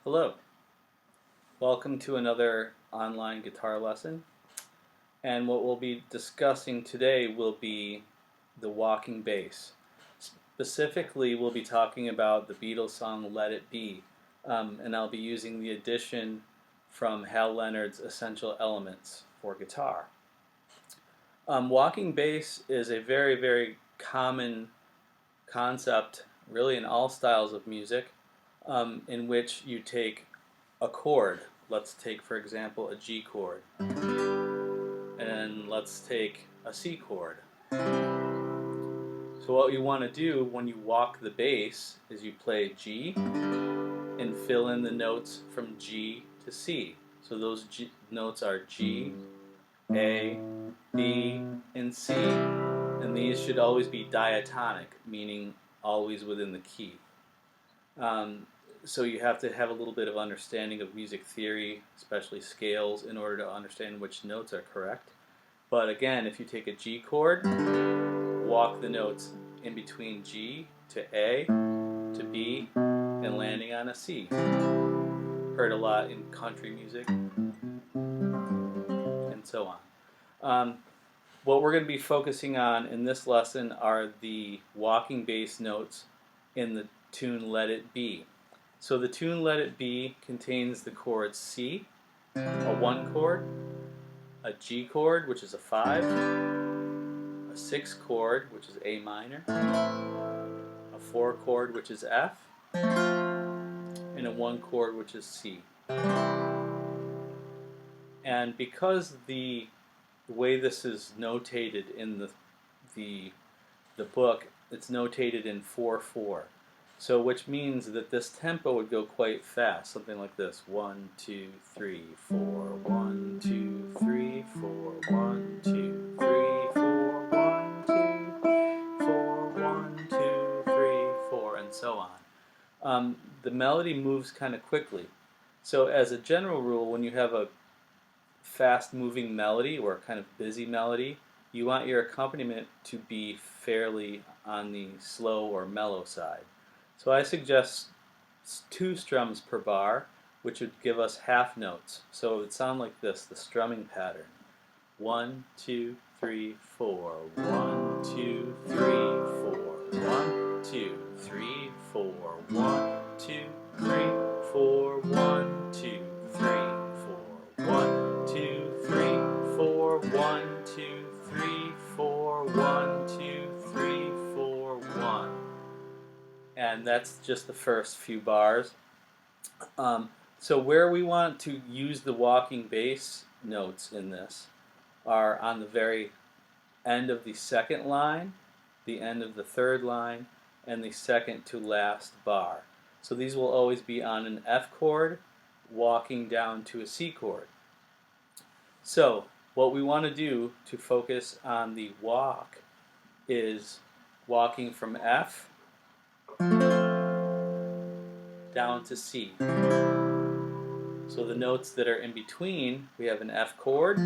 Hello, welcome to another online guitar lesson. And what we'll be discussing today will be the walking bass. Specifically, we'll be talking about the Beatles song Let It Be, and I'll be using the addition from Hal Leonard's Essential Elements for guitar. Walking bass is a very, very common concept, really in all styles of music, in which you take a chord. Let's take, for example, a G chord, and let's take a C chord. So what you want to do when you walk the bass is you play G and fill in the notes from G to C. So those notes are G, A, B, and C. And these should always be diatonic, meaning always within the key. So you have to have a little bit of understanding of music theory, especially scales, in order to understand which notes are correct. But again, if you take a G chord, walk the notes in between G to A to B and landing on a C. Heard a lot in country music and so on. What we're going to be focusing on in this lesson are the walking bass notes in the tune Let It Be. So the tune Let It Be contains the chords C, a 1 chord, a G chord, which is a 5, a 6 chord, which is A minor, a 4 chord, which is F, and a 1 chord, which is C. And because the way this is notated in the book, it's notated in 4/4. So which means that this tempo would go quite fast, something like this: 1, 2, 3, 4, 1, 2, 3, 4, 1, 2, 3, 4, 1, 2, 4, 1, 2, 3, 4, and so on. The melody moves kind of quickly. So as a general rule, when you have a fast-moving melody or a kind of busy melody, you want your accompaniment to be fairly on the slow or mellow side. So I suggest 2 strums per bar, which would give us half notes. So it would sound like this, the strumming pattern: 1, 2, 3, 4. 1, 2, 3, 4. 1, 2, 3, 4. 1, 2, 3, 4. 1, 2, 3, 4. 1, 2, 3, 4. 1, 2, 3, 4. 1, 2, 3, 4. 1. And that's just the first few bars. So where we want to use the walking bass notes in this are on the very end of the second line, the end of the third line, and the second to last bar. So these will always be on an F chord walking down to a C chord. So what we want to do to focus on the walk is walking from F down to C. So the notes that are in between, we have an F chord,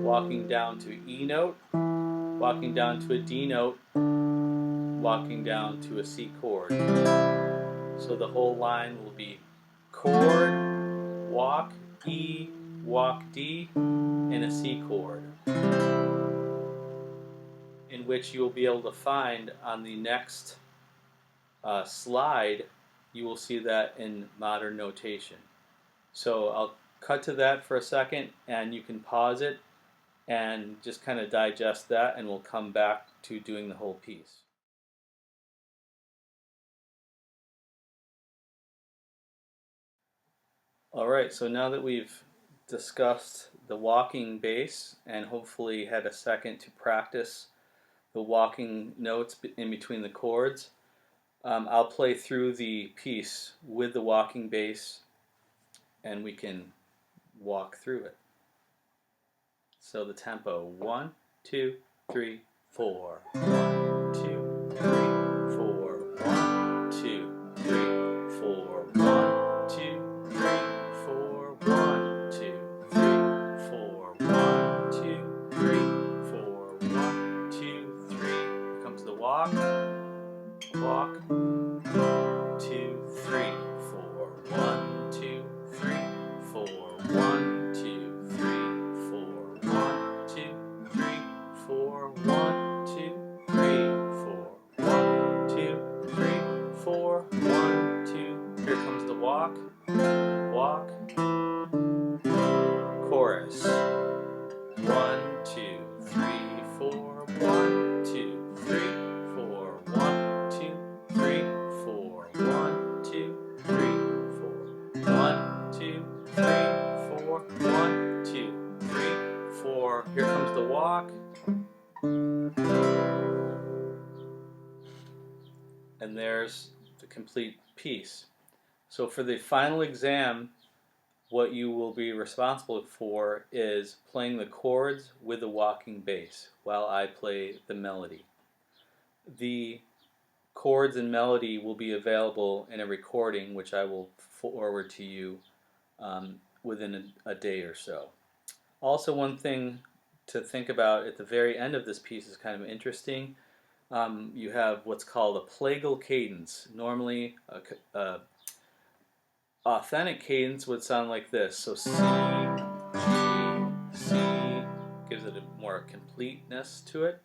walking down to E note, walking down to a D note, walking down to a C chord. So the whole line will be chord, walk E, walk D, and a C chord, in which you will be able to find on the next slide. You will see that in modern notation. So I'll cut to that for a second, and you can pause it and just kind of digest that, and we'll come back to doing the whole piece. Alright, so now that we've discussed the walking bass and hopefully had a second to practice the walking notes in between the chords, I'll play through the piece with the walking bass and we can walk through it. So the tempo: 1, 2, 3, 4. 1, 2, 3, 4. 1, 2, 3, 4. 1, 2, 3, 4. 1, 2, 3, 4. 1, 2, 3, 4. 1, 2, 3. Here comes the walk. Walk. 2, 3, 4. 1, walk. And there's the complete piece. So for the final exam, what you will be responsible for is playing the chords with the walking bass while I play the melody. The chords and melody will be available in a recording which I will forward to you within a day or so. Also, one thing to think about at the very end of this piece is kind of interesting. You have what's called a plagal cadence. Normally, a authentic cadence would sound like this. So C, G, C, gives it a more completeness to it.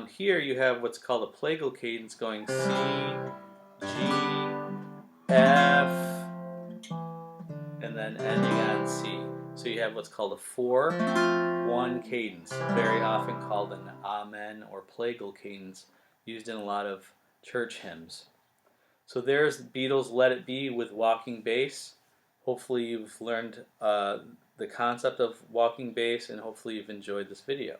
Here you have what's called a plagal cadence going C, G, F, and then ending on C. So you have what's called a 4-1 cadence, very often called an amen or plagal cadence, used in a lot of church hymns. So there's Beatles' Let It Be with walking bass. Hopefully you've learned the concept of walking bass, and hopefully you've enjoyed this video.